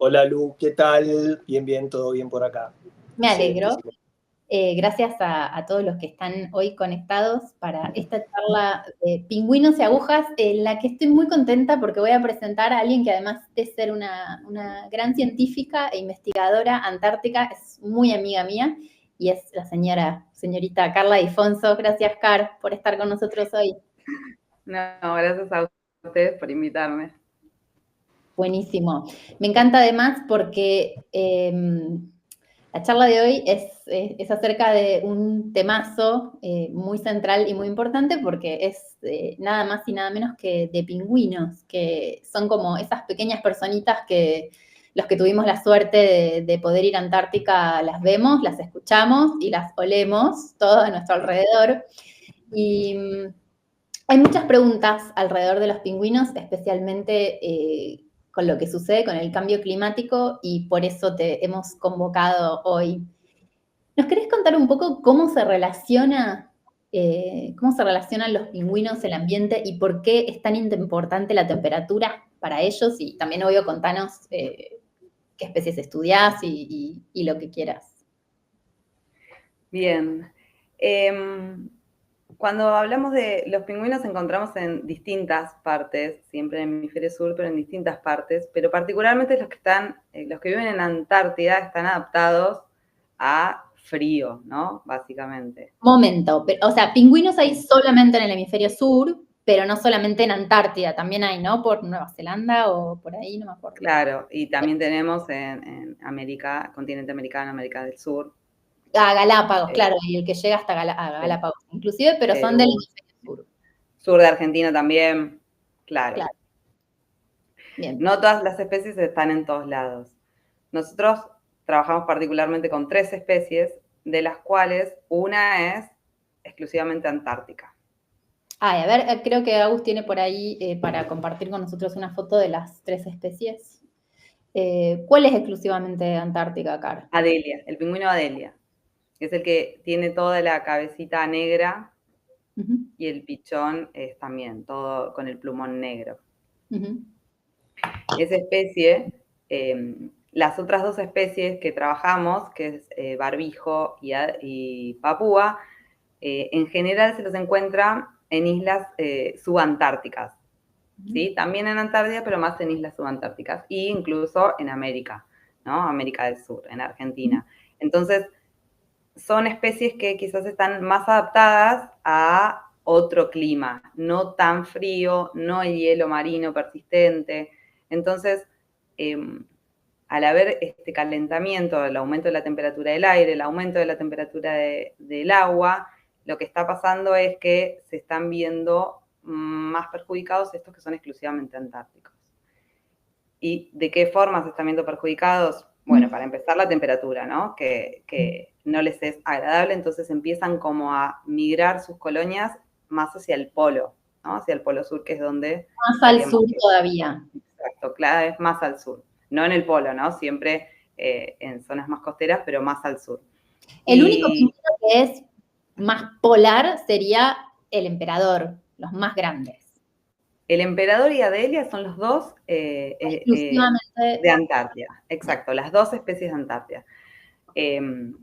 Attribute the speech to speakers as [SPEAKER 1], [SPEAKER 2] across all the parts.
[SPEAKER 1] Hola Lu, ¿qué tal? Bien, bien, todo bien por acá.
[SPEAKER 2] Me alegro. Gracias a todos los que están hoy conectados para esta charla de Pingüinos y Agujas, en la que estoy muy contenta porque voy a presentar a alguien que además de ser una gran científica e investigadora antártica, es muy amiga mía, y es la señorita Carla Difonso. Gracias, Car, por estar con nosotros hoy.
[SPEAKER 3] No, gracias a ustedes por invitarme.
[SPEAKER 2] Buenísimo. Me encanta además porque la charla de hoy es acerca de un temazo muy central y muy importante porque es nada más y nada menos que de pingüinos, que son como esas pequeñas personitas que los que tuvimos la suerte de poder ir a Antártica las vemos, las escuchamos y las olemos todo a nuestro alrededor. Y hay muchas preguntas alrededor de los pingüinos, especialmente con lo que sucede con el cambio climático, y por eso te hemos convocado hoy. ¿Nos querés contar un poco cómo se relacionan los pingüinos, el ambiente, y por qué es tan importante la temperatura para ellos? Y también, obvio, contanos qué especies estudiás y lo que quieras.
[SPEAKER 3] Bien. Cuando hablamos de los pingüinos encontramos en distintas partes, siempre en el hemisferio sur, pero en distintas partes, pero particularmente los que viven en Antártida están adaptados a frío, ¿no? Básicamente.
[SPEAKER 2] Momento, o sea, pingüinos hay solamente en el hemisferio sur, pero no solamente en Antártida, también hay, ¿no? Por Nueva Zelanda o por ahí, no me acuerdo.
[SPEAKER 3] Claro, y también tenemos en América, continente americano, América del Sur.
[SPEAKER 2] A Galápagos, claro, y el que llega hasta Galápagos, inclusive, pero son del hemisferio sur.
[SPEAKER 3] Sur de Argentina también, claro.
[SPEAKER 2] Bien.
[SPEAKER 3] No todas las especies están en todos lados. Nosotros trabajamos particularmente con 3 especies, de las cuales una es exclusivamente antártica.
[SPEAKER 2] A ver, creo que Agus tiene por ahí para compartir con nosotros una foto de las 3 especies. ¿Cuál es exclusivamente antártica, Car?
[SPEAKER 3] Adelia, el pingüino Adelia, que es el que tiene toda la cabecita negra y el pichón es también todo con el plumón negro. Esa especie, las otras 2 especies que trabajamos, que es barbijo y papúa, en general se los encuentra en islas subantárticas, ¿sí? También en Antártida, pero más en islas subantárticas, e incluso en América, ¿no? América del Sur, en Argentina. Entonces, son especies que quizás están más adaptadas a otro clima, no tan frío, no el hielo marino persistente. Entonces, al haber este calentamiento, el aumento de la temperatura del aire, el aumento de la temperatura del agua, lo que está pasando es que se están viendo más perjudicados estos que son exclusivamente antárticos. ¿Y de qué forma se están viendo perjudicados? Bueno, para empezar la temperatura, ¿no? Que no les es agradable, entonces empiezan como a migrar sus colonias más hacia el polo, ¿no? Hacia el polo sur, que es donde...
[SPEAKER 2] Más al sur todavía.
[SPEAKER 3] Exacto, cada vez más al sur. No en el polo, ¿no? Siempre en zonas más costeras, pero más al sur.
[SPEAKER 2] El único pingüino que es más polar sería el emperador, los más grandes.
[SPEAKER 3] El emperador y Adelia son los dos de Antártida. Exacto, las 2 especies de Antártida. El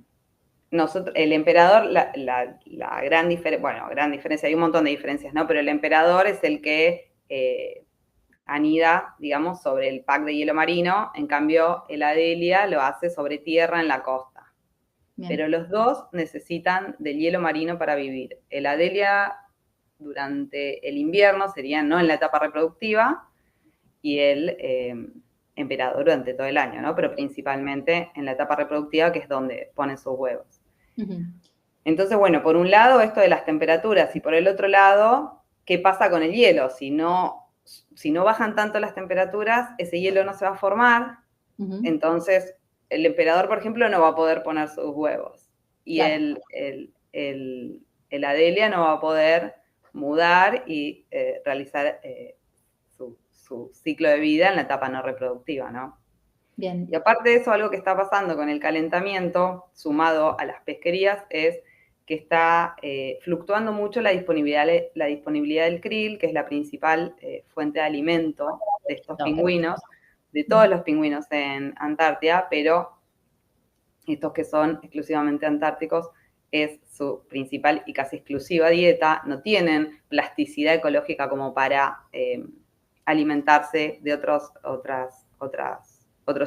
[SPEAKER 3] emperador, la gran diferencia, bueno, gran diferencia, hay un montón de diferencias, ¿no? Pero el emperador es el que anida, digamos, sobre el pack de hielo marino, en cambio el Adelia lo hace sobre tierra en la costa. Bien. Pero los 2 necesitan del hielo marino para vivir. El Adelia durante el invierno sería no en la etapa reproductiva y el emperador durante todo el año, ¿no? Pero principalmente en la etapa reproductiva, que es donde ponen sus huevos. Entonces, bueno, por un lado esto de las temperaturas y por el otro lado, ¿qué pasa con el hielo? Si no bajan tanto las temperaturas, ese hielo no se va a formar, entonces el emperador, por ejemplo, no va a poder poner sus huevos. Y claro, el Adelia no va a poder mudar y realizar su ciclo de vida en la etapa no reproductiva, ¿no? Bien. Y aparte de eso, algo que está pasando con el calentamiento, sumado a las pesquerías, es que está fluctuando mucho la disponibilidad del krill, que es la principal fuente de alimento de estos pingüinos, de todos los pingüinos en Antártida, pero estos que son exclusivamente antárticos es su principal y casi exclusiva dieta, no tienen plasticidad ecológica como para alimentarse de otros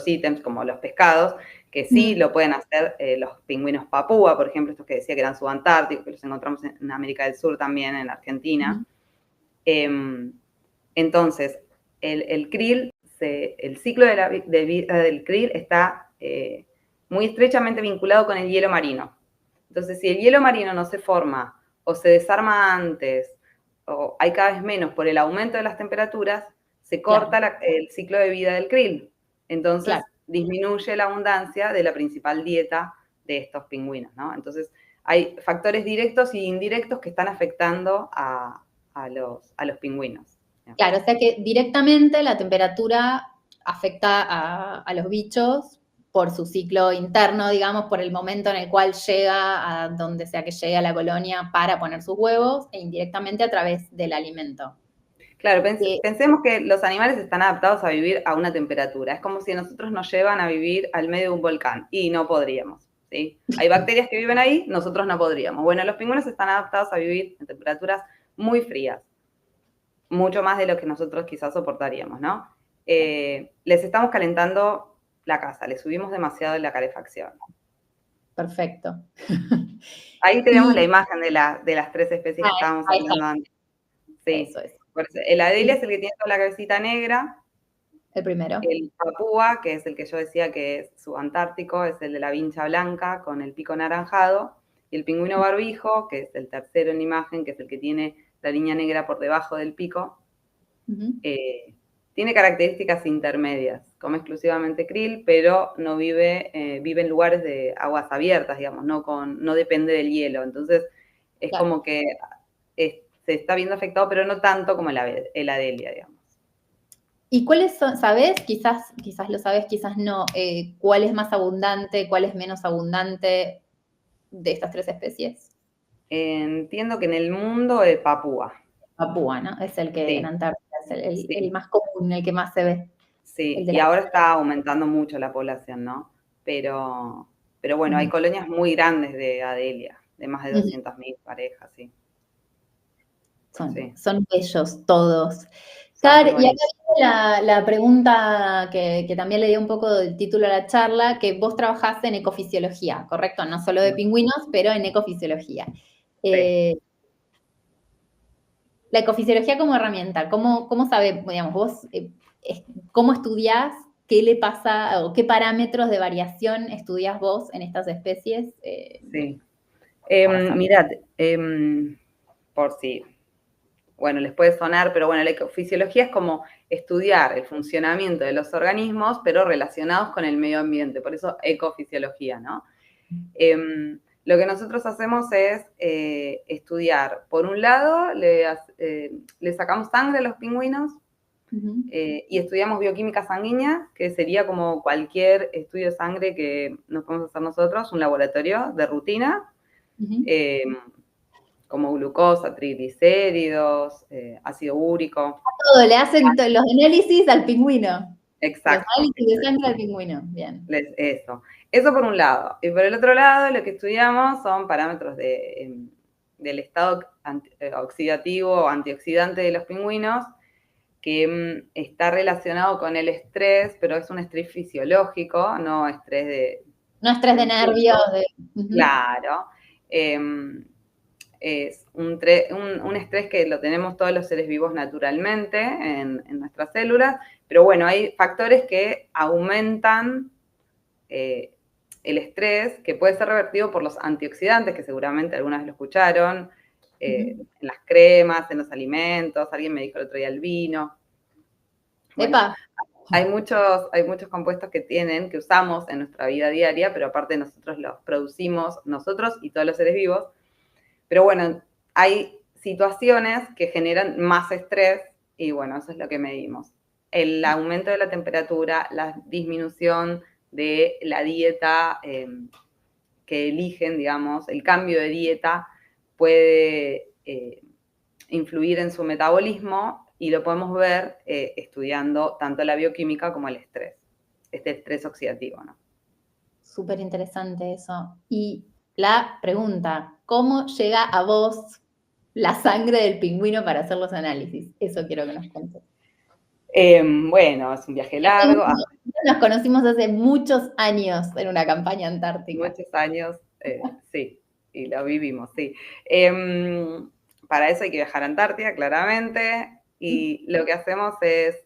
[SPEAKER 3] ítems como los pescados, que sí lo pueden hacer los pingüinos papúa, por ejemplo, estos que decía que eran subantárticos, que los encontramos en América del Sur también, en Argentina. Entonces, el krill, el ciclo de vida del krill está muy estrechamente vinculado con el hielo marino. Entonces, si el hielo marino no se forma o se desarma antes, o hay cada vez menos por el aumento de las temperaturas, se corta el ciclo de vida del krill. Entonces, disminuye la abundancia de la principal dieta de estos pingüinos, ¿no? Entonces, hay factores directos y indirectos que están afectando a los pingüinos.
[SPEAKER 2] Claro, o sea que directamente la temperatura afecta a los bichos por su ciclo interno, digamos, por el momento en el cual llega a donde sea que llegue a la colonia para poner sus huevos, e indirectamente a través del alimento.
[SPEAKER 3] Claro, pensemos que los animales están adaptados a vivir a una temperatura. Es como si nosotros nos llevan a vivir al medio de un volcán y no podríamos, ¿sí? Hay bacterias que viven ahí, nosotros no podríamos. Bueno, los pingüinos están adaptados a vivir en temperaturas muy frías, mucho más de lo que nosotros quizás soportaríamos, ¿no? Les estamos calentando la casa, les subimos demasiado la calefacción.
[SPEAKER 2] Perfecto.
[SPEAKER 3] Ahí tenemos la imagen de las tres especies que estábamos hablando antes. Sí.
[SPEAKER 2] Eso es.
[SPEAKER 3] El Adelia es el que tiene toda la cabecita negra.
[SPEAKER 2] El primero.
[SPEAKER 3] El papúa, que es el que yo decía que es subantártico, es el de la vincha blanca con el pico anaranjado. Y el pingüino barbijo, que es el tercero en la imagen, que es el que tiene la línea negra por debajo del pico, tiene características intermedias. Come exclusivamente krill, pero no vive en lugares de aguas abiertas, digamos, no depende del hielo. Entonces, es como que se está viendo afectado, pero no tanto como el Adelia, digamos.
[SPEAKER 2] ¿Y cuáles son, sabes? Quizás lo sabes, quizás no. ¿Cuál es más abundante, cuál es menos abundante de estas tres especies?
[SPEAKER 3] Entiendo que en el mundo el papúa.
[SPEAKER 2] Papúa, ¿no? Es el que en Antártida es el más común, el que más se ve.
[SPEAKER 3] Sí, y ahora está aumentando mucho la población, ¿no? Pero bueno, hay colonias muy grandes de Adelia, de más de 200.000 parejas, sí.
[SPEAKER 2] Son bellos todos. Car, y acá viene la pregunta que también le dio un poco del título a la charla, que vos trabajás en ecofisiología, ¿correcto? No solo de pingüinos, pero en ecofisiología. La ecofisiología como herramienta, ¿cómo sabés, digamos, vos, cómo estudiás, qué le pasa, o qué parámetros de variación estudiás vos en estas especies?
[SPEAKER 3] Sí. Mirad, por si, bueno, les puede sonar, pero bueno, la ecofisiología es como estudiar el funcionamiento de los organismos, pero relacionados con el medio ambiente, por eso ecofisiología, ¿no? Lo que nosotros hacemos es estudiar, por un lado, le sacamos sangre a los pingüinos y estudiamos bioquímica sanguínea, que sería como cualquier estudio de sangre que nos podemos hacer nosotros, un laboratorio de rutina, como glucosa, triglicéridos, ácido úrico.
[SPEAKER 2] Todo, le hacen los análisis al pingüino.
[SPEAKER 3] Exacto.
[SPEAKER 2] Los análisis de sangre al pingüino, bien.
[SPEAKER 3] Eso por un lado. Y por el otro lado, lo que estudiamos son parámetros del estado oxidativo o antioxidante de los pingüinos, que está relacionado con el estrés, pero es un estrés fisiológico, no estrés de...
[SPEAKER 2] No estrés de nervios.
[SPEAKER 3] Claro. Es un estrés que lo tenemos todos los seres vivos naturalmente en nuestras células, pero bueno, hay factores que aumentan el estrés, que puede ser revertido por los antioxidantes, que seguramente algunas lo escucharon, en las cremas, en los alimentos, alguien me dijo el otro día el vino. Bueno, hay muchos compuestos que usamos en nuestra vida diaria, pero aparte nosotros los producimos, nosotros y todos los seres vivos. Pero bueno, hay situaciones que generan más estrés y bueno, eso es lo que medimos. El aumento de la temperatura, la disminución de la dieta que eligen, digamos, el cambio de dieta puede influir en su metabolismo y lo podemos ver estudiando tanto la bioquímica como el estrés, este estrés oxidativo, ¿no?
[SPEAKER 2] Súper interesante eso. Y la pregunta, ¿cómo llega a vos la sangre del pingüino para hacer los análisis? Eso quiero que nos cuentes.
[SPEAKER 3] Bueno, es un viaje largo.
[SPEAKER 2] Nos conocimos hace muchos años en una campaña antártica.
[SPEAKER 3] Muchos años, sí, y lo vivimos, sí. Para eso hay que viajar a Antártida, claramente, y lo que hacemos es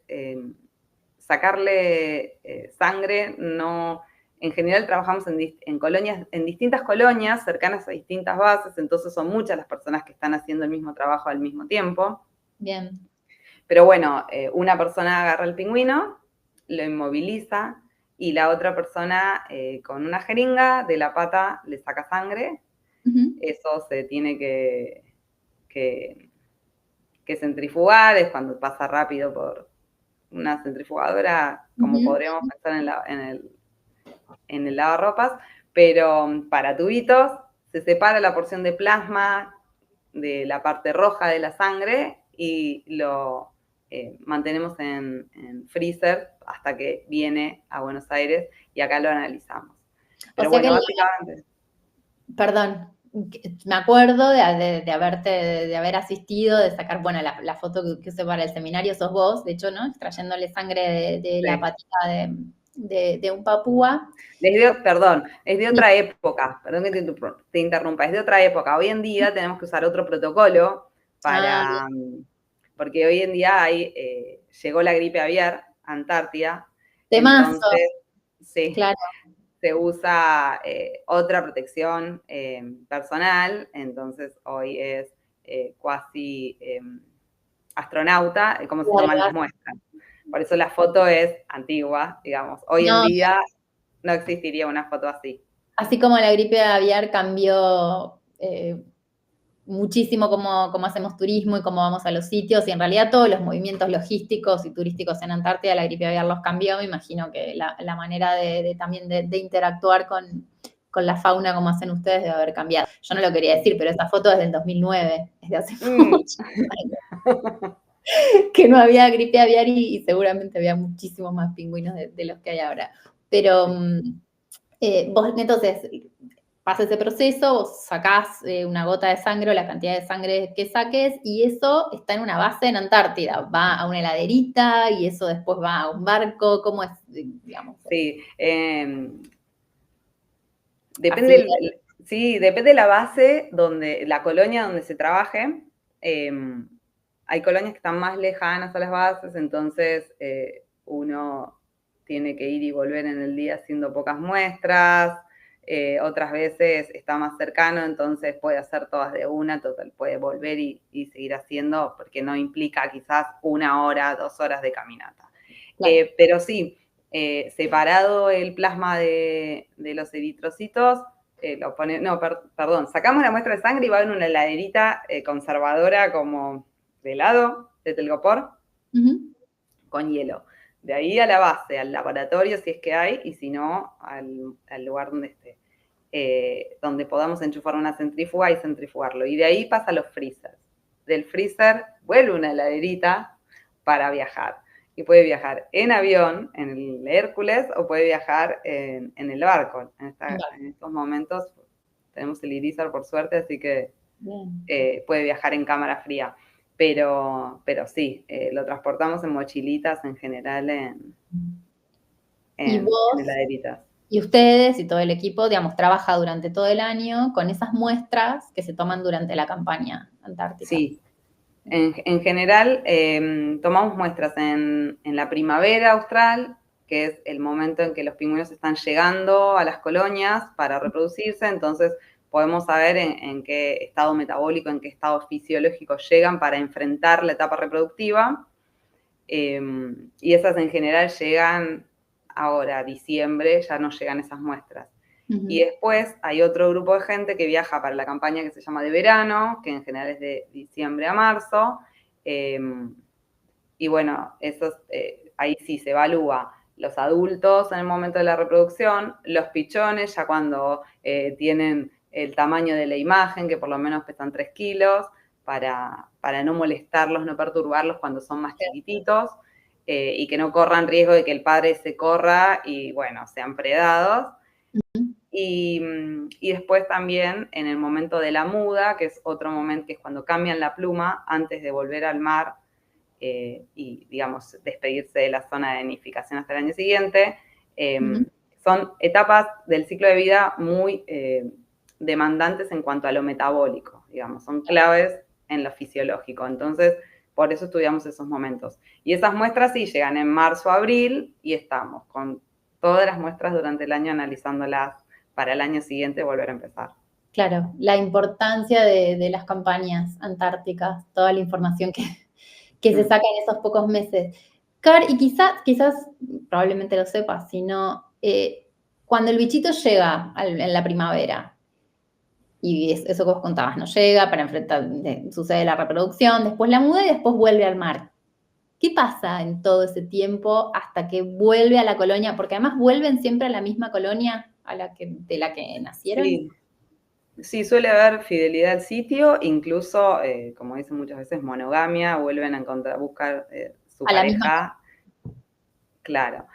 [SPEAKER 3] sacarle sangre. No, en general trabajamos en colonias, en distintas colonias cercanas a distintas bases, entonces son muchas las personas que están haciendo el mismo trabajo al mismo tiempo.
[SPEAKER 2] Bien.
[SPEAKER 3] Pero bueno, una persona agarra el pingüino, lo inmoviliza, y la otra persona con una jeringa de la pata le saca sangre. Eso se tiene que centrifugar, es cuando pasa rápido por una centrifugadora, como podríamos pensar en el lavarropas, pero para tubitos se separa la porción de plasma de la parte roja de la sangre y lo mantenemos en freezer hasta que viene a Buenos Aires y acá lo analizamos. Pero bueno, básicamente...
[SPEAKER 2] Perdón, me acuerdo de haber asistido, de sacar, bueno, la foto que usé para el seminario, sos vos, de hecho, ¿no? Extrayéndole sangre de la patita de un papúa.
[SPEAKER 3] Es de otra época, perdón que te interrumpa, es de otra época. Hoy en día tenemos que usar otro protocolo porque hoy en día llegó la gripe aviar a Antártida. Entonces, sí, claro. Se usa otra protección personal, entonces hoy es cuasi astronauta, como se toman las muestras. Por eso la foto es antigua, digamos. Hoy en día no existiría una foto así.
[SPEAKER 2] Así como la gripe aviar cambió muchísimo cómo hacemos turismo y cómo vamos a los sitios, y en realidad todos los movimientos logísticos y turísticos en Antártida, la gripe aviar los cambió. Me imagino que la manera también de interactuar con la fauna como hacen ustedes debe haber cambiado. Yo no lo quería decir, pero esta foto es del 2009, es de hace muchos años. Que no había gripe aviar y seguramente había muchísimos más pingüinos de los que hay ahora. Pero vos, entonces, pasa ese proceso, vos sacás una gota de sangre o la cantidad de sangre que saques, y eso está en una base en Antártida. Va a una heladerita y eso después va a un barco. ¿Cómo es, digamos?
[SPEAKER 3] Sí, depende de la base, la colonia donde se trabaje. Hay colonias que están más lejanas a las bases, entonces uno tiene que ir y volver en el día haciendo pocas muestras. Otras veces está más cercano, entonces puede hacer todas de una, total, puede volver y seguir haciendo, porque no implica quizás 1 hora, 2 horas de caminata. Claro. Pero sí, separado el plasma de los eritrocitos, sacamos la muestra de sangre y va en una heladerita conservadora como de helado, de telgopor, con hielo. De ahí a la base, al laboratorio si es que hay, y si no, al lugar donde esté, donde podamos enchufar una centrífuga y centrifugarlo. Y de ahí pasa a los freezers. Del freezer vuelve una heladerita para viajar. Y puede viajar en avión, en el Hércules, o puede viajar en el barco. En estos momentos tenemos el Irizar, por suerte, así que puede viajar en cámara fría. Pero sí, lo transportamos en mochilitas en general, en heladeritas.
[SPEAKER 2] Y ustedes y todo el equipo, digamos, trabaja durante todo el año con esas muestras que se toman durante la campaña antártica.
[SPEAKER 3] Sí. En general, tomamos muestras en la primavera austral, que es el momento en que los pingüinos están llegando a las colonias para reproducirse, entonces podemos saber en qué estado metabólico, en qué estado fisiológico llegan para enfrentar la etapa reproductiva. Y esas en general llegan ahora, diciembre, ya no llegan esas muestras. Y después hay otro grupo de gente que viaja para la campaña que se llama de verano, que en general es de diciembre a marzo. Y bueno, ahí sí se evalúa los adultos en el momento de la reproducción, los pichones ya cuando tienen el tamaño de la imagen, que por lo menos pesan 3 kilos, para no molestarlos, no perturbarlos cuando son más chiquititos, y que no corran riesgo de que el padre se corra y, bueno, sean predados. Y después también en el momento de la muda, que es otro momento, que es cuando cambian la pluma antes de volver al mar y, digamos, despedirse de la zona de nidificación hasta el año siguiente. Son etapas del ciclo de vida muy demandantes en cuanto a lo metabólico, digamos, son claves en lo fisiológico. Entonces, por eso estudiamos esos momentos. Y esas muestras sí llegan en marzo, abril, y estamos con todas las muestras durante el año analizándolas para el año siguiente volver a empezar.
[SPEAKER 2] Claro, la importancia de las campañas antárticas, toda la información que se saca en esos pocos meses. Car, y quizás, probablemente lo sepas, sino cuando el bichito llega en la primavera, y eso que vos contabas, no llega, para enfrentar, sucede la reproducción, después la muda y después vuelve al mar. ¿Qué pasa en todo ese tiempo hasta que vuelve a la colonia? Porque además vuelven siempre a la misma colonia de la que nacieron.
[SPEAKER 3] Sí, suele haber fidelidad al sitio, incluso, como dicen muchas veces, monogamia, vuelven a buscar su pareja. Claro.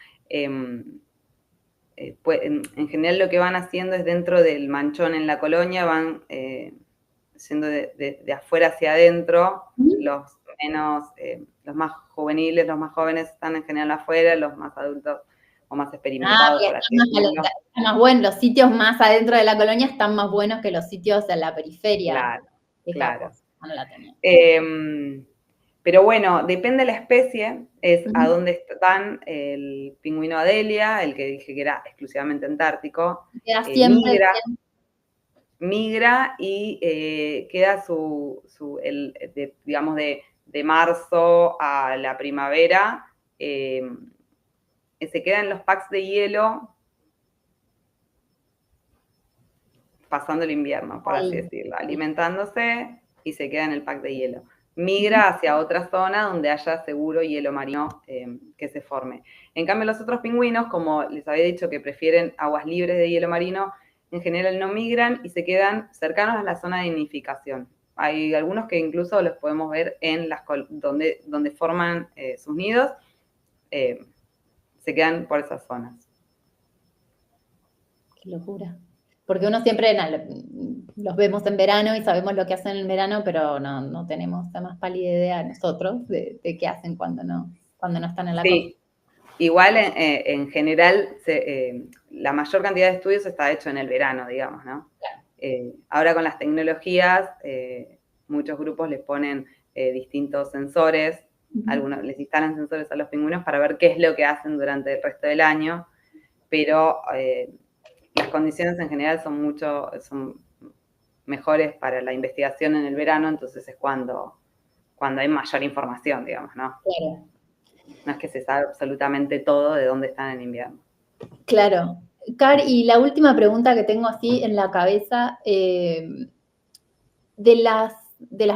[SPEAKER 3] Pues, en general lo que van haciendo es dentro del manchón en la colonia, van yendo de afuera hacia adentro, los más juveniles, los más jóvenes están en general afuera, los más adultos o más experimentados, por así decirlo.
[SPEAKER 2] Más bueno, los sitios más adentro de la colonia están más buenos que los sitios en la periferia.
[SPEAKER 3] Claro.
[SPEAKER 2] No la tenía.
[SPEAKER 3] Pero bueno, depende de la especie, es a dónde van el pingüino Adelia, el que dije que era exclusivamente antártico. Migra y queda digamos, de marzo a la primavera, se queda en los packs de hielo pasando el invierno, por así decirlo, alimentándose y se queda en el pack de hielo. Migra hacia otra zona donde haya seguro hielo marino que se forme. En cambio, los otros pingüinos, como les había dicho que prefieren aguas libres de hielo marino, en general no migran y se quedan cercanos a la zona de nidificación. Hay algunos que incluso los podemos ver en donde forman sus nidos, se quedan por esas zonas.
[SPEAKER 2] Qué locura. Porque uno siempre los vemos en verano y sabemos lo que hacen en verano, pero no tenemos la más pálida idea nosotros de qué hacen cuando no están en la costa.
[SPEAKER 3] Igual en general la mayor cantidad de estudios está hecho en el verano, digamos, ¿no? Claro. Ahora con las tecnologías, muchos grupos les ponen distintos sensores, algunos les instalan sensores a los pingüinos para ver qué es lo que hacen durante el resto del año, pero las condiciones en general son mejores para la investigación en el verano, entonces es cuando hay mayor información, digamos, ¿no?
[SPEAKER 2] Claro.
[SPEAKER 3] No es que se sabe absolutamente todo de dónde están en invierno.
[SPEAKER 2] Claro. Car, y la última pregunta que tengo así en la cabeza, de las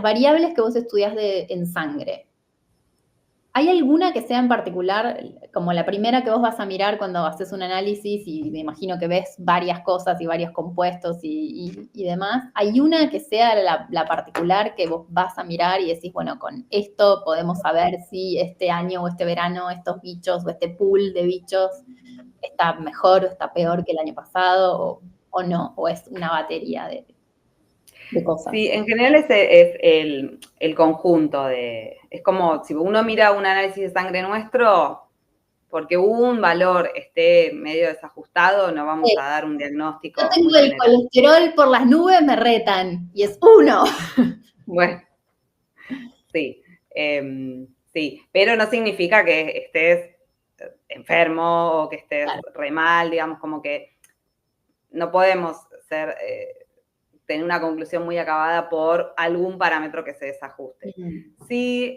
[SPEAKER 2] variables que vos estudiás en sangre, ¿hay alguna que sea en particular, como la primera que vos vas a mirar cuando haces un análisis y me imagino que ves varias cosas y varios compuestos y demás? ¿Hay una que sea la particular que vos vas a mirar y decís, bueno, con esto podemos saber si este año o este verano estos bichos o este pool de bichos está mejor o está peor que el año pasado o no? ¿O es una batería de cosas?
[SPEAKER 3] Sí, en general es el conjunto es como si uno mira un análisis de sangre nuestro, porque hubo un valor esté medio desajustado, no vamos a dar un diagnóstico.
[SPEAKER 2] Yo tengo el colesterol por las nubes, me retan, y es 1.
[SPEAKER 3] Bueno, sí, pero no significa que estés enfermo o que estés re mal, digamos, como que no podemos tener una conclusión muy acabada por algún parámetro que se desajuste. Sí,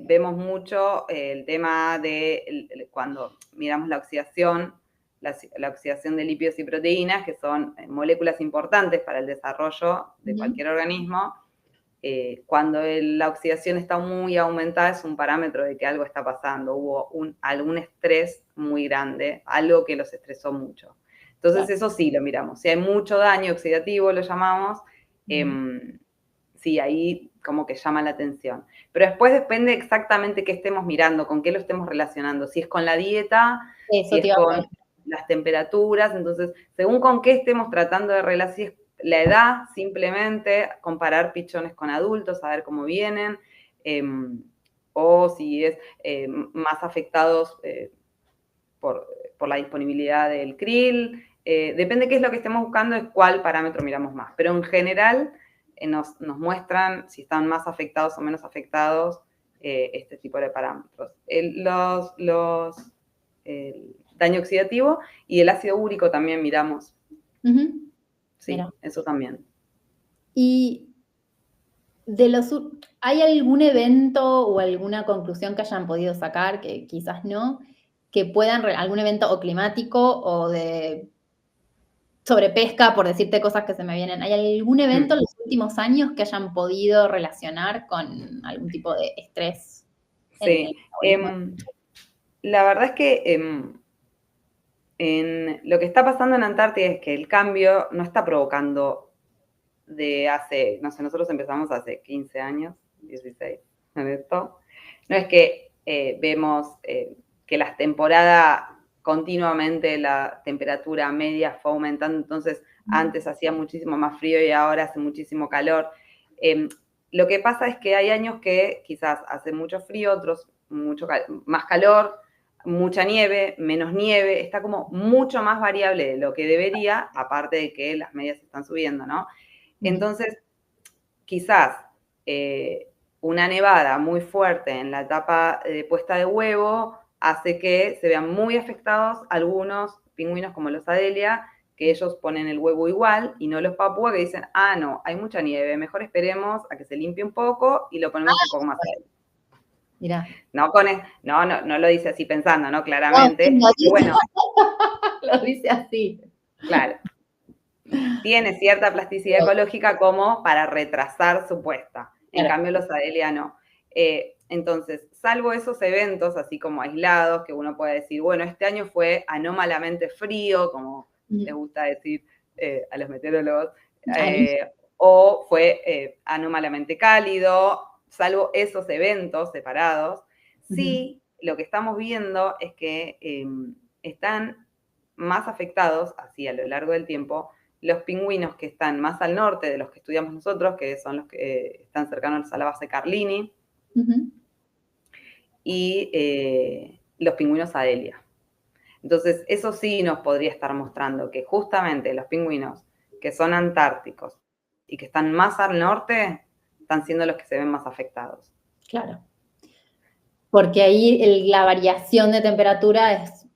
[SPEAKER 3] vemos mucho el tema de cuando miramos la oxidación, la oxidación de lípidos y proteínas, que son moléculas importantes para el desarrollo de cualquier organismo. Cuando la oxidación está muy aumentada es un parámetro de que algo está pasando, hubo algún estrés muy grande, algo que los estresó mucho. Entonces eso sí lo miramos. Si hay mucho daño oxidativo, lo llamamos, sí, ahí como que llama la atención. Pero después depende exactamente qué estemos mirando, con qué lo estemos relacionando. Si es con la dieta,
[SPEAKER 2] Eso
[SPEAKER 3] si
[SPEAKER 2] te
[SPEAKER 3] es
[SPEAKER 2] iba a
[SPEAKER 3] con
[SPEAKER 2] preguntar.
[SPEAKER 3] las temperaturas. Entonces, según con qué estemos tratando de relacionar, la edad, simplemente comparar pichones con adultos, a ver cómo vienen, o si es más afectados por la disponibilidad del krill. Depende qué es lo que estemos buscando, es cuál parámetro miramos más. Pero en general nos muestran si están más afectados o menos afectados este tipo de parámetros. El daño oxidativo y el ácido úrico también miramos. Sí,
[SPEAKER 2] Mira.
[SPEAKER 3] eso también.
[SPEAKER 2] Y ¿hay algún evento o alguna conclusión que hayan podido sacar, que quizás no, que puedan, algún evento o climático o de sobrepesca, por decirte cosas que se me vienen? ¿Hay algún evento en los últimos años que hayan podido relacionar con algún tipo de estrés?
[SPEAKER 3] Sí, la verdad es que lo que está pasando en Antártida es que el cambio no está provocando de hace, no sé, nosotros empezamos hace 15 años, 16, en esto. No es que vemos que las temporadas continuamente la temperatura media fue aumentando, entonces antes hacía muchísimo más frío y ahora hace muchísimo calor. Lo que pasa es que hay años que quizás hace mucho frío, otros más calor, mucha nieve, menos nieve, está como mucho más variable de lo que debería, aparte de que las medias están subiendo, ¿no? Entonces, quizás una nevada muy fuerte en la etapa de puesta de huevo hace que se vean muy afectados algunos pingüinos como los Adelia, que ellos ponen el huevo igual, y no los papúa que dicen, ah, no, hay mucha nieve, mejor esperemos a que se limpie un poco y lo ponemos un poco más alto.
[SPEAKER 2] Mirá.
[SPEAKER 3] No lo dice así pensando, ¿no? Claramente.
[SPEAKER 2] No,
[SPEAKER 3] Y bueno,
[SPEAKER 2] lo dice así.
[SPEAKER 3] claro. Tiene cierta plasticidad ecológica como para retrasar su puesta. En cambio, los Adelia no. Entonces, salvo esos eventos así como aislados, que uno puede decir, bueno, este año fue anómalamente frío, como les gusta decir a los meteorólogos, o fue anómalamente cálido, salvo esos eventos separados, sí, lo que estamos viendo es que están más afectados, así a lo largo del tiempo, los pingüinos que están más al norte de los que estudiamos nosotros, que son los que están cercanos a la base Carlini, y los pingüinos Adelia. Entonces, eso sí nos podría estar mostrando que justamente los pingüinos que son antárticos y que están más al norte, están siendo los que se ven más afectados.
[SPEAKER 2] Claro. Porque ahí la variación de temperatura es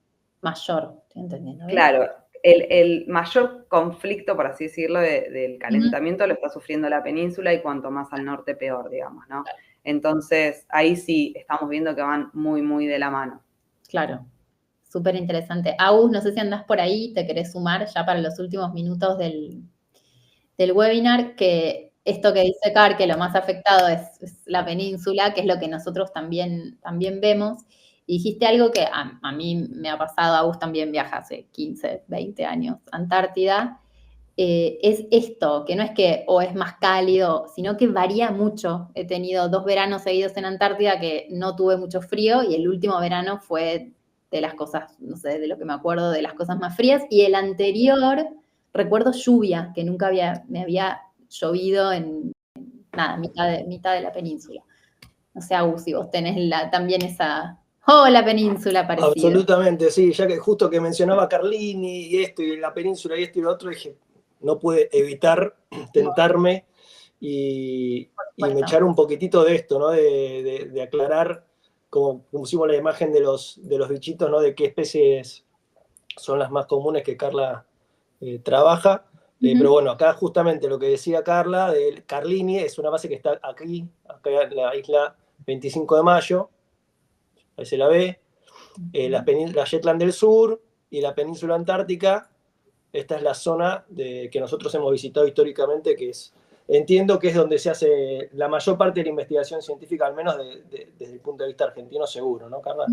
[SPEAKER 2] mayor, ¿estoy entendiendo?
[SPEAKER 3] Claro, el mayor conflicto, por así decirlo, del calentamiento lo está sufriendo la península y cuanto más al norte peor, digamos, ¿no? Entonces, ahí sí estamos viendo que van muy, muy de la mano.
[SPEAKER 2] Claro, súper interesante. Agus, no sé si andás por ahí, te querés sumar ya para los últimos minutos del webinar, que esto que dice Car, que lo más afectado es la península, que es lo que nosotros también vemos. Y dijiste algo que a mí me ha pasado, Agus también viaja hace 15, 20 años a Antártida, es esto, que no es que o es más cálido, sino que varía mucho. He tenido 2 veranos seguidos en Antártida que no tuve mucho frío y el último verano fue de las cosas, no sé, de lo que me acuerdo, de las cosas más frías. Y el anterior, recuerdo lluvia, que nunca me había llovido en nada, mitad de la península. No sé, Agus, si vos tenés también esa... ¡Oh, la península parecida!
[SPEAKER 1] Absolutamente, sí, ya que justo que mencionaba Carlini y esto, y la península y esto y lo otro, dije, no pude evitar tentarme y me echar un poquitito de esto, ¿no? De aclarar, como pusimos la imagen de los bichitos, ¿no? De qué especies son las más comunes que Carla trabaja. Pero bueno, acá justamente lo que decía Carla, de Carlini, es una base que está aquí, acá en la isla 25 de Mayo, ahí se la ve, la Shetland del Sur y la península antártica. Esta es la zona que nosotros hemos visitado históricamente, que entiendo que es donde se hace la mayor parte de la investigación científica, al menos desde el punto de vista argentino, seguro, ¿no, Carla?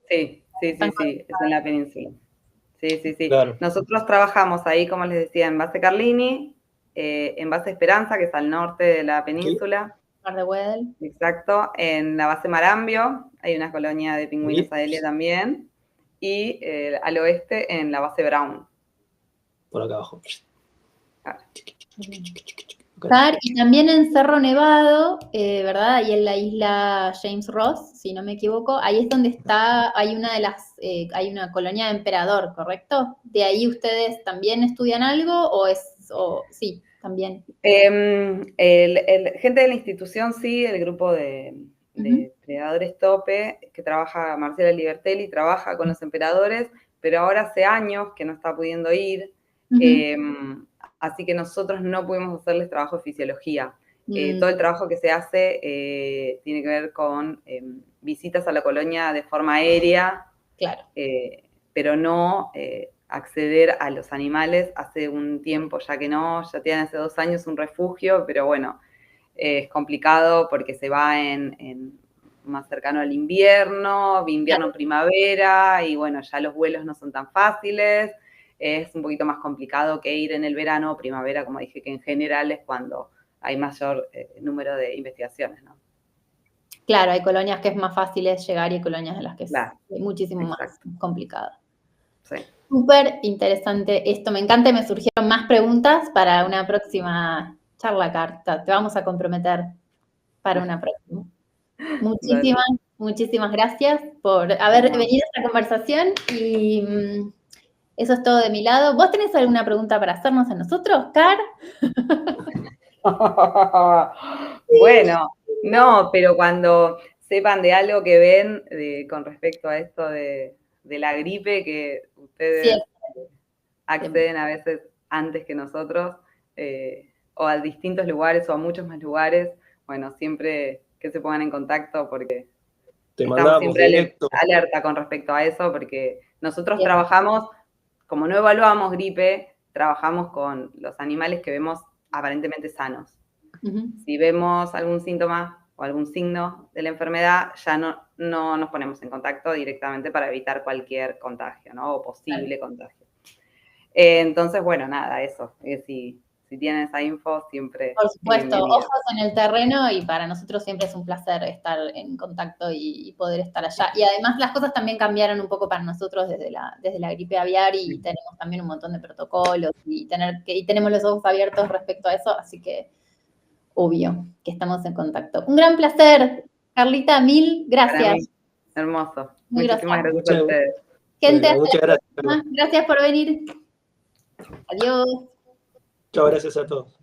[SPEAKER 3] Sí, es en la península. Sí.
[SPEAKER 1] Claro.
[SPEAKER 3] Nosotros trabajamos ahí, como les decía, en base Carlini, en base Esperanza, que es al norte de la península.
[SPEAKER 2] Mar de Wedel.
[SPEAKER 3] Exacto, en la base Marambio, hay una colonia de pingüinos Adelia también, y al oeste en la base Brown.
[SPEAKER 1] Por acá abajo.
[SPEAKER 2] Car, y también en Cerro Nevado, ¿verdad? Ahí en la isla James Ross, si no me equivoco, ahí es donde está, hay una de las, hay una colonia de emperador, ¿correcto? ¿De ahí ustedes también estudian algo o sí, también?
[SPEAKER 3] Gente de la institución sí, el grupo de Predadores Tope, que trabaja, Marcela Libertelli, trabaja con los emperadores, pero ahora hace años que no está pudiendo ir, así que nosotros no pudimos hacerles trabajo de fisiología. Todo el trabajo que se hace tiene que ver con visitas a la colonia de forma aérea,
[SPEAKER 2] claro.
[SPEAKER 3] pero no acceder a los animales hace un tiempo, ya que no, ya tienen hace 2 años un refugio, pero bueno, es complicado porque se va en más cercano al invierno, primavera, y bueno, ya los vuelos no son tan fáciles, es un poquito más complicado que ir en el verano o primavera, como dije, que en general es cuando hay mayor número de investigaciones, ¿no?
[SPEAKER 2] Claro, hay colonias que es más fácil llegar y hay colonias en las que es muchísimo más complicado.
[SPEAKER 3] Sí.
[SPEAKER 2] Súper interesante esto, me encanta y me surgieron más preguntas para una próxima charla, Carta. Te vamos a comprometer para una próxima. Muchísimas gracias por haber venido a esta conversación y eso es todo de mi lado. ¿Vos tenés alguna pregunta para hacernos a nosotros, Car?
[SPEAKER 3] Bueno, no, pero cuando sepan de algo que ven con respecto a esto de la gripe, que ustedes acceden a veces antes que nosotros, o a distintos lugares o a muchos más lugares, bueno, siempre que se pongan en contacto porque estamos siempre alerta con respecto a eso, porque nosotros trabajamos, como no evaluamos gripe, trabajamos con los animales que vemos aparentemente sanos. Si vemos algún síntoma o algún signo de la enfermedad, ya no nos ponemos en contacto directamente para evitar cualquier contagio, ¿no? O posible contagio. Entonces, bueno, nada, eso. Si tienen esa info, siempre.
[SPEAKER 2] Por supuesto, ojos en el terreno y para nosotros siempre es un placer estar en contacto y poder estar allá. Y además las cosas también cambiaron un poco para nosotros desde la gripe aviar y tenemos también un montón de protocolos y tenemos los ojos abiertos respecto a eso, así que obvio que estamos en contacto. Un gran placer, Carlita, mil gracias.
[SPEAKER 3] Hermoso. Muchísimas gracias a ustedes.
[SPEAKER 2] Gente, muchas gracias. Gracias por venir. Adiós.
[SPEAKER 1] Chao, gracias a todos.